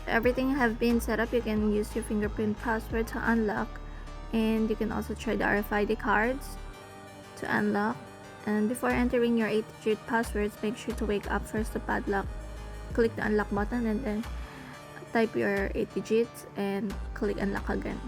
everything have been set up, you can use your fingerprint password to unlock, and you can also try the RFID cards to unlock. And before entering your 8-digit passwords, make sure to wake up first to Padlock. Click the unlock button and then type your 8 digits and click unlock again.